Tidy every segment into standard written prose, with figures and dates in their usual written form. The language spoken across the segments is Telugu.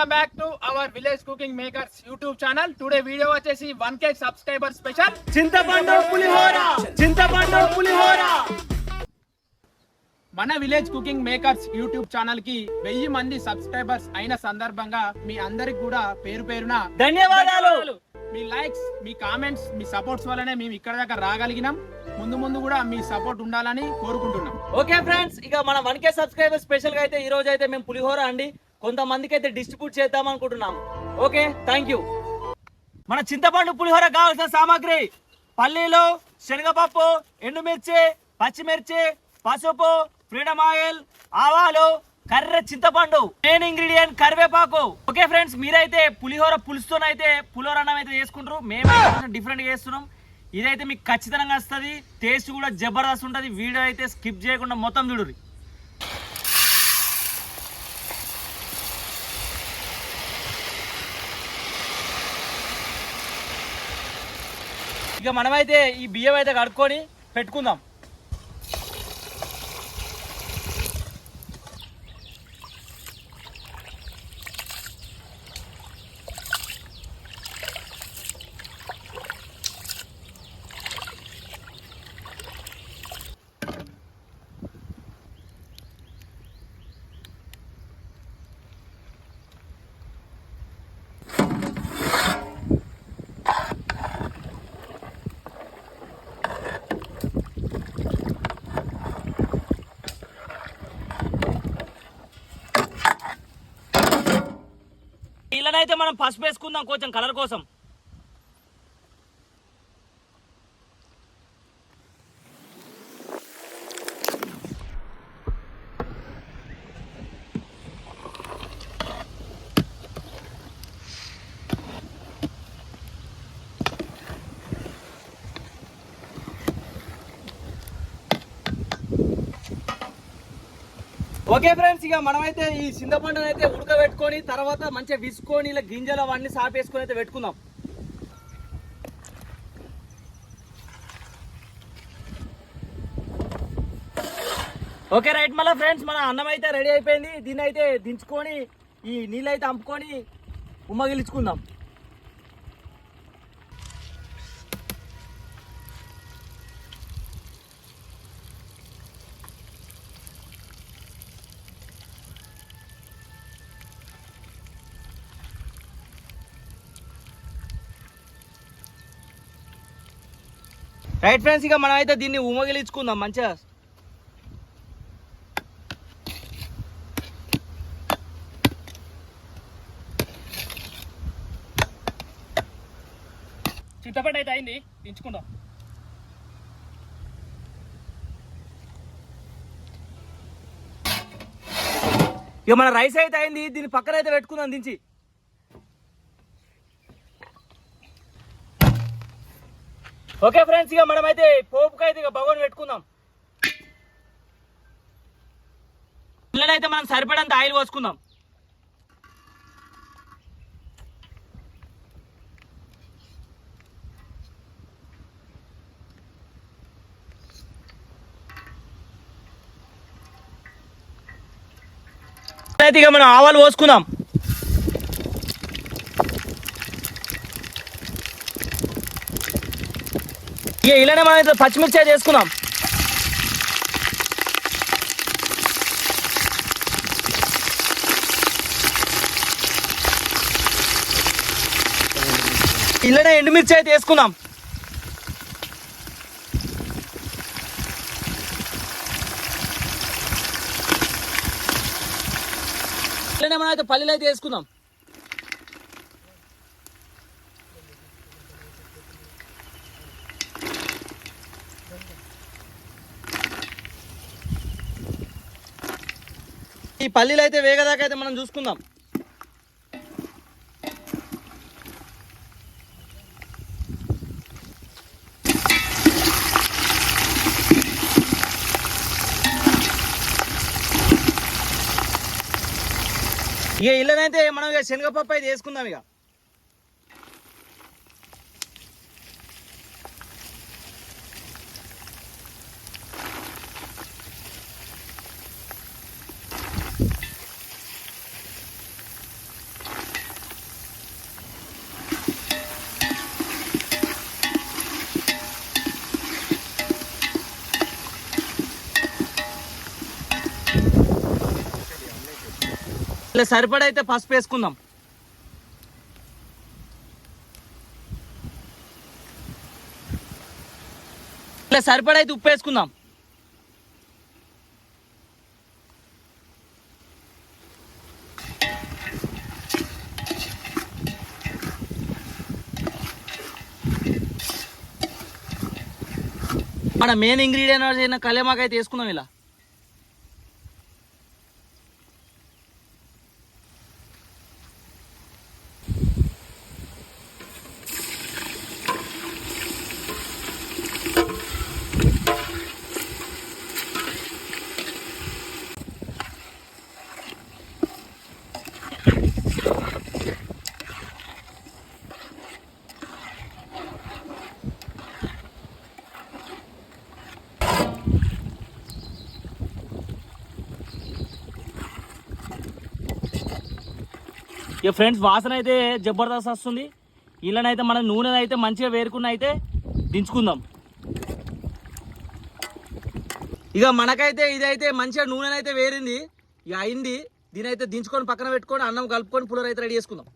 Welcome back to our village cooking makers YouTube channel. Today video వచ్చేసి 1K సబ్స్క్రైబర్ స్పెషల్ చింతపండు పులిహోర. మన village cooking makers YouTube channel కి 1000 మంది సబ్స్క్రైబర్స్ అయిన సందర్భంగా మీ అందరికి కూడా పేరు పేరున ధన్యవాదాలు. మీ లైక్స్, మీ కామెంట్స్, మీ సపోర్ట్స్ వల్లనే మేము ఇక్కడ దాకా రాగలిగినాం. ముందు కూడా మీ సపోర్ట్ ఉండాలని కోరుకుంటున్నాం. ఓకే ఫ్రెండ్స్, ఇక మన 1K సబ్స్క్రైబర్ స్పెషల్ గా అయితే ఈ రోజు అయితే మేము పులిహోర అండి కొంతమందికి అయితే డిస్ట్రిబ్యూట్ చేద్దాం అనుకుంటున్నాం. Okay, thank you. మన చింతపండు పులిహోర కావాల్సిన సామాగ్రి: పల్లీలు, శనగపప్పు, ఎండుమిర్చి, పచ్చిమిర్చి, పసుపు, ఫ్రీడమ్ ఆయిల్, ఆవాలు, కర్ర చింతపండు, మెయిన్ ఇంగ్రీడియంట్ కరివేపాకు. ఓకే ఫ్రెండ్స్, మీరైతే పులిహోర పులుసుతోనైతే పులిహోర అన్నం అయితే చేసుకుంటారు. మేమైతే డిఫరెంట్ గా చేస్తున్నాం. ఇదైతే మీకు ఖచ్చితంగా వస్తుంది. టేస్ట్ కూడా జబర్దస్త్ ఉంటుంది. వీడియో అయితే స్కిప్ చేయకుండా మొత్తం చూడుర్రి. ఇక మనమైతే ఈ బియ్యం అయితే కడుక్కొని పెట్టుకుందాం. ఇలానైతే మనం పసుపు వేసుకుందాం కొంచెం కలర్ కోసం. ఓకే ఫ్రెండ్స్, ఇక మనమైతే ఈ చింతపండుని అయితే ఉడకబెట్టుకొని తర్వాత మంచిగా విసుకొని ఇలా గింజలు అవన్నీ సాపేసుకొని అయితే పెట్టుకుందాం. ఓకే రైట్, మళ్ళీ ఫ్రెండ్స్ మన అన్నం అయితే రెడీ అయిపోయింది. దీన్ని అయితే దించుకొని ఈ నీళ్ళు అయితే అంపుకొని ఉమ్మగిలించుకుందాం. రైట్ ఫ్రెండ్స్, ఇక మనం అయితే దీన్ని ఉమ్మగిలించుకుందాం మంచిగా. చింతపండు అయితే అయింది, దించుకుందాం. ఇక మన రైస్ అయితే అయింది, దీన్ని పక్కన అయితే పెట్టుకుందాం దించి. ఓకే ఫ్రెండ్స్, ఇక మనమైతే పోపుకి అయితే ఇక బగోన్ పెట్టుకుందాం. పిల్లలైతే మనం సరిపడంత ఆయిల్ పోసుకుందాం. అయితే ఇక మనం ఆవాలు పోసుకుందాం. ఇక ఇలానే మనం అయితే పచ్చిమిర్చి అయితే వేసుకుందాం. ఇలానే ఎండుమిర్చి అయితే వేసుకుందాం. ఇలానే మనం అయితే పల్లీలు అయితే వేసుకుందాం. ఈ పల్లీలు అయితే వేగదాకా అయితే మనం చూసుకుందాం. ఇక ఇళ్ళనైతే మనం ఇక శనగపప్పు అయితే వేసుకుందాం. ఇక ఇలా సరిపడైతే పసుపు వేసుకుందాం. ఇలా సరిపడైతే ఉప్పు వేసుకుందాం. మన మెయిన్ ఇంగ్రీడియంట్ అయిన కళ్యామాకు అయితే వేసుకుందాం. ఇలా ఇక ఫ్రెండ్స్ వాసన అయితే జబర్దస్త్ వస్తుంది. ఇళ్ళనైతే మన నూనె అయితే మంచిగా వేరుకున్న అయితే దించుకుందాం. ఇక మనకైతే ఇదైతే మంచిగా నూనె అయితే వేరింది, ఇక అయింది. దీని అయితే దించుకొని పక్కన పెట్టుకొని అన్నం కలుపుకొని పులిహోర అయితే రెడీ చేసుకుందాం.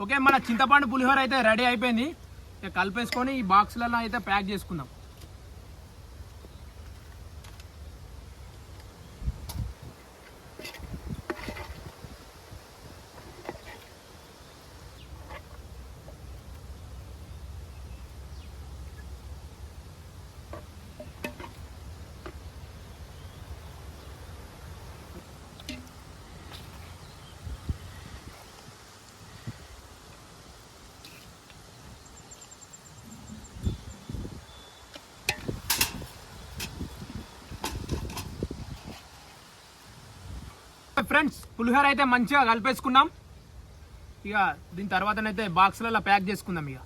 ఓకే, మన చింతపండు పులిహోర అయితే రెడీ అయిపోయింది. ఇక కలిపేసుకొని ఈ బాక్స్లలో అయితే ప్యాక్ చేసుకుందాం. ఫ్రెండ్స్ పులిహోర అయితే మంచిగా కలిపేసుకున్నాం. ఇక దీని తర్వాతనైతే బాక్స్లలో ప్యాక్ చేసుకుందాం. ఇక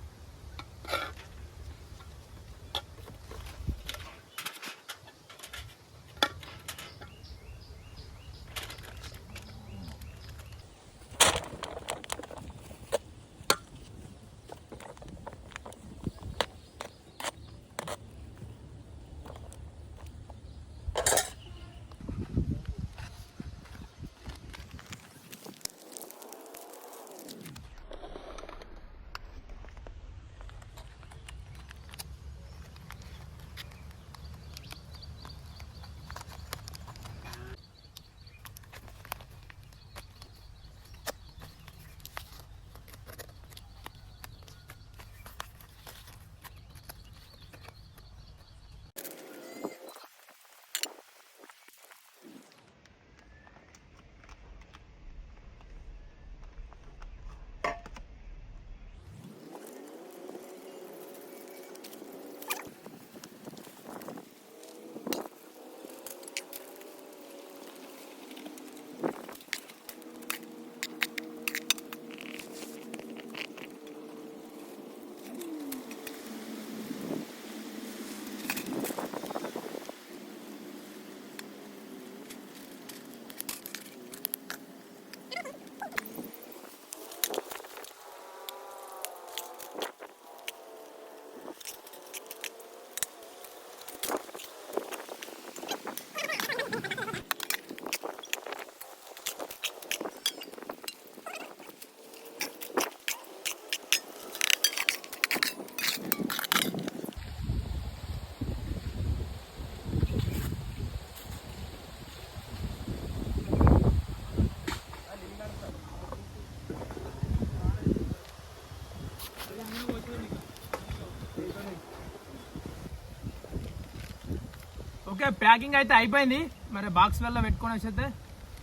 ఓకే, ప్యాకింగ్ అయితే అయిపోయింది. మరి బాక్స్లలో పెట్టుకొని అయితే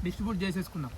డిస్ట్రిబ్యూట్ చేసేసుకుందాం.